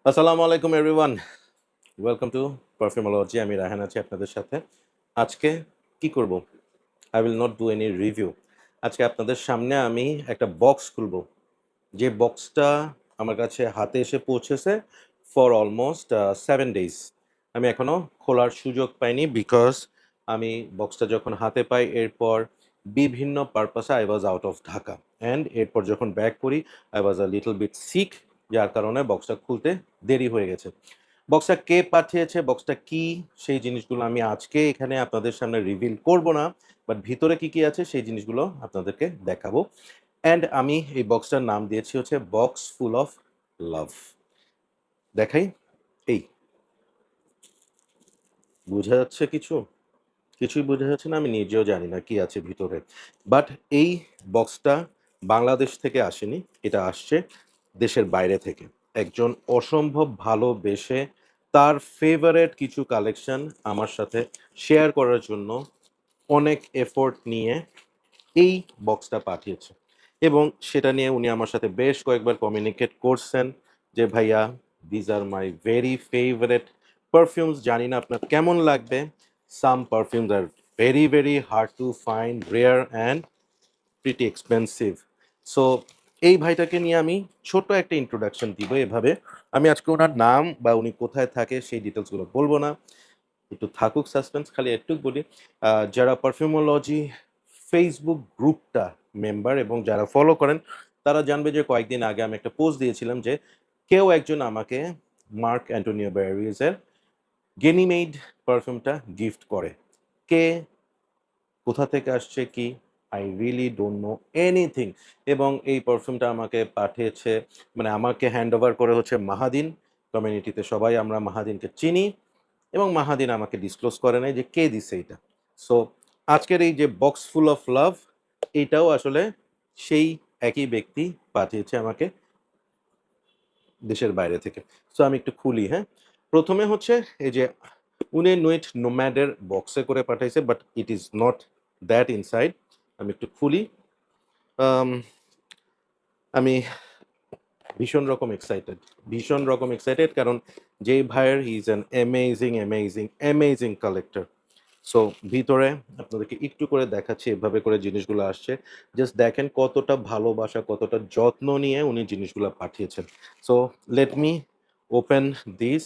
আসসালামু আলাইকুম everyone. Welcome to পারফিউমোলজি। আমি রায়হান আছি আপনাদের সাথে। আজকে কি করব? I will not do any review. আজকে আপনাদের সামনে আমি একটা বক্স খুলব। যে বক্সটা আমার কাছে হাতে এসে পৌঁছেছে ফর অলমোস্ট 7 ডেইজ। আমি এখনো খোলার সুযোগ পাইনি বিকজ আমি বক্সটা যখন হাতে পাই এরপর বিভিন্ন পারপাসে I was out of Dhaka. And এরপর যখন ব্যাক করি I was a little bit sick, যার কারণে বক্সটা খুলতে দেরি হয়ে গেছে। বক্সটা কে পাঠিয়েছে, বক্সটা কি, সেই জিনিসগুলো আমি আজকে এখানে আপনাদের সামনে রিভিল করব না। বাট ভিতরে কি, কি আছে সেই জিনিসগুলো আপনাদেরকে দেখাবো। অ্যান্ড আমি এই বক্সটার নাম দিয়েছি হচ্ছে বক্স ফুল অফ লাভ। দেখাই? এই বোঝা যাচ্ছে কিছু? কিছুই বোঝা যাচ্ছে না, আমি নিজেও জানি না কি আছে ভিতরে। বাট এই বক্সটা বাংলাদেশ থেকে আসেনি, এটা আসছে দেশের বাইরে থেকে। একজন অসম্ভব ভালোবেসে তার ফেভারেট কিছু কালেকশন আমার সাথে শেয়ার করার জন্য অনেক এফোর্ট নিয়ে এই বক্সটা পাঠিয়েছে। এবং সেটা নিয়ে উনি আমার সাথে বেশ কয়েকবার কমিউনিকেট করছেন যে, "ভাইয়া, this are my very favourite perfumes. জানি না আপনার কেমন লাগবে। Some perfumes are very, very hard to find, rare and pretty expensive." So এই ভাইটাকে নিয়ে আমি ছোট একটা ইন্ট্রোডাকশন দিব এভাবে। আমি আজকে উনার নাম বা উনি কোথায় থাকে সেই ডিটেইলসগুলো বলব না। একটু থাকুক সাসপেন্স। খালি একটু বলি, যারা পারফিউমোলজি ফেসবুক গ্রুপটা মেম্বার এবং যারা ফলো করেন তারা জানবে যে কয়েকদিন আগে আমি একটা পোস্ট দিয়েছিলাম যে কেউ একজন আমাকে মার্ক অ্যান্টোনিও ব্যারিজের গেনিমেইড পারফিউমটা গিফট করে। কে, কোথা থেকে আসছে কি, I really don't know anything. এবং এই পারফিউমটা আমাকে পাঠিয়েছে, মানে আমাকে হ্যান্ড ওভার করে হচ্ছে মাহাদিন। কমিউনিটিতে সবাই আমরা মাহাদিনকে চিনি এবং মাহাদিন আমাকে ডিসক্লোজ করে নাই যে কে দিছে এটা। সো আজকের এই যে বক্স ফুল অফ লাভ, এইটাও আসলে সেই একই ব্যক্তি পাঠিয়েছে আমাকে দেশের বাইরে থেকে। সো আমি একটু খুলি, হ্যাঁ? প্রথমে হচ্ছে এই যে উনি নুইট নোম্যাডের বক্সে করে পাঠাইছে, but it is not that inside. আমি একটু খুলি। আম আমি ভীষণ রকম এক্সাইটেড, ভীষণ রকম এক্সাইটেড, কারণ যেই ভাইয়ের he is an amazing, amazing, amazing collector. So ভিতরে আপনাদেরকে একটু করে দেখাচ্ছি এভাবে করে জিনিসগুলো আসছে। জাস্ট দেখেন কতটা ভালোবাসা, কতটা যত্ন নিয়ে উনি জিনিসগুলা পাঠিয়েছেন। So let me open this.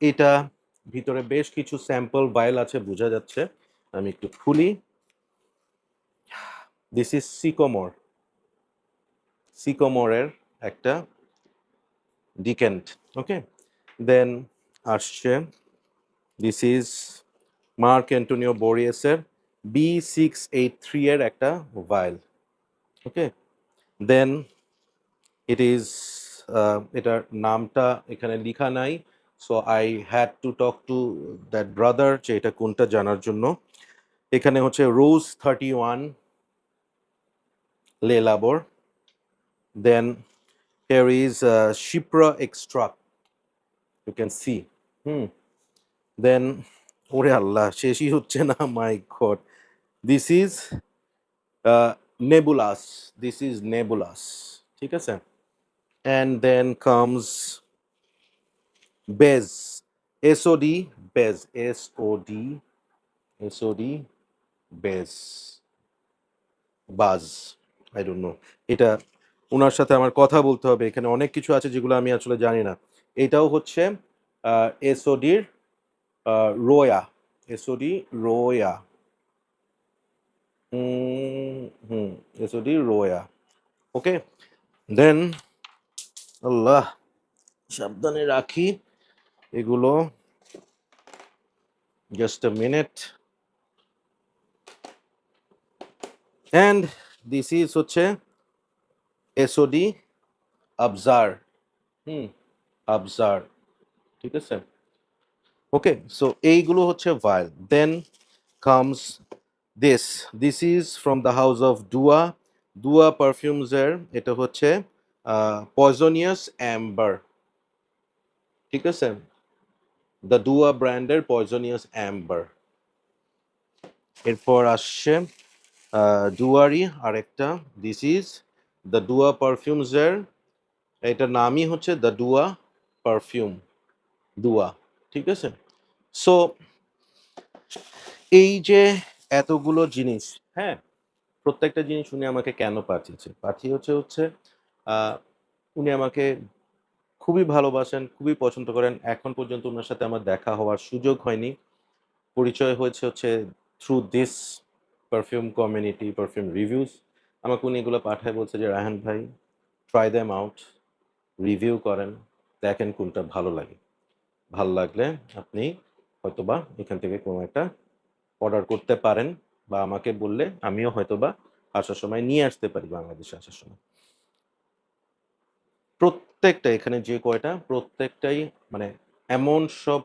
এটা ভিতরে বেশ কিছু স্যাম্পল ভায়েল আছে বোঝা যাচ্ছে। আমি একটু খুলি। This is সিকোমোর। সিকোমোরের একটা ডিক্যান্ট। ওকে? দেন আসছে দিস ইজ মার্ক অ্যান্টোনিও বোরিয়াসের B683 এর একটা vowel. Okay? Then it is এটার নামটা এখানে লিখা নাই। So I had to talk to that brother যে এটা কোনটা জানার জন্য। এখানে হচ্ছে rose 31 Le Labo. Then here is শিপ্রা extract, you can see. Hmm? Then ওরে আল্লাহ! শেষই হচ্ছে না, my God! This is Nebulous. This is Nebulous. ঠিক আছে? And then comes base, SOD base, SOD base, বাজ, আই ডোন্ট নো। এটা উনার সাথে আমার কথা বলতে হবে। এখানে অনেক কিছু আছে যেগুলো আমি আসলে জানি না। এটাও হচ্ছে এসওডির রোয়া, এসওডি রোয়া। হুম, এসওডি রোয়া। ওকে? দেন আল্লাহ! সাবধানে রাখি এগুলো। Just a minute. And this is হচ্ছে এসওডি আবজার। হুম, আবজার। ঠিক আছে? ওকে? সো এইগুলো হচ্ছে vial. Then comes this. This is from the house of Dua. Dua perfumes এর এটা হচ্ছে পয়জনিয়াস অ্যাম্বার। ঠিক আছে? দ্য ডুয়া ব্র্যান্ডের পয়জনিয়াস অ্যাম্বার। এরপর আসছে ডুয়ারই আরেকটা। দিস ইজ দ্য ডুয়া পারফিউমস এর, এটার নামই হচ্ছে দ্য ডুয়া পারফিউম দুয়া, ঠিক আছে? সো এই যে এতগুলো জিনিস, হ্যাঁ? প্রত্যেকটা জিনিস উনি আমাকে কেন পাঠিয়েছে? পাঠিয়েছে হচ্ছে আ উনি আমাকে খুবই ভালোবাসেন, খুবই পছন্দ করেন। এখন পর্যন্ত উনার সাথে আমার দেখা হওয়ার সুযোগ হয়নি। পরিচয় হয়েছে হচ্ছে through this perfume community, perfume reviews. আমাকে উনি এগুলো পাঠায় বলছে যে, "রায়হান ভাই, ট্রাই দেম আউট, রিভিউ করেন, দেখেন কোনটা ভালো লাগে। ভাল লাগলে আপনি হয়তোবা এখান থেকে কোনো একটা অর্ডার করতে পারেন বা আমাকে বললে আমিও হয়তোবা আসার সময় নিয়ে আসতে পারি বাংলাদেশে আসার সময়।" প্রত্যেকটা এখানে যে কয়টা প্রত্যেকটাই মানে এমন সব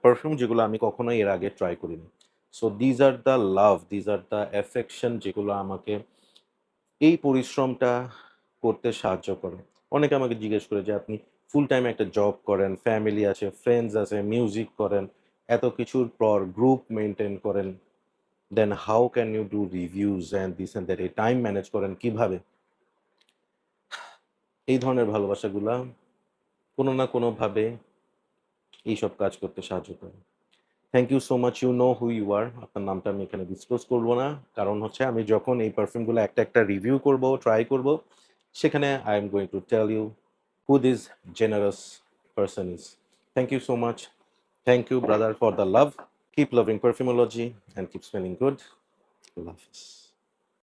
পারফিউম যেগুলো আমি কখনোই এর আগে ট্রাই করিনি। So this are the love, this are the affection যেগুলো আমাকে এই পরিশ্রমটা করতে সাহায্য করে। অনেকে আমাকে জিজ্ঞেস করে যে, "আপনি ফুল টাইম একটা জব করেন, ফ্যামিলি আছে, ফ্রেন্ডস আছে, মিউজিক করেন, এত কিছুর পর গ্রুপ মেইনটেইন করেন, then how can you do reviews and this and that এই টাইম ম্যানেজ করেন কিভাবে?" এই ধরনের ভালোবাসাগুলা কোনো না কোনোভাবে এইসব কাজ করতে সাহায্য করে। Thank you so much. You know who you are. আপনার নামটা আমি এখানে ডিসক্লোজ করব না। কারণ হচ্ছে আমি যখন এই পারফিউমগুলো একটা, একটা রিভিউ করব, ট্রাই করব, সেখানে I am going to tell you who this generous person is. Thank you so much. Thank you, brother, for the love. Keep loving perfumology and keep smelling good. Allah Hafiz.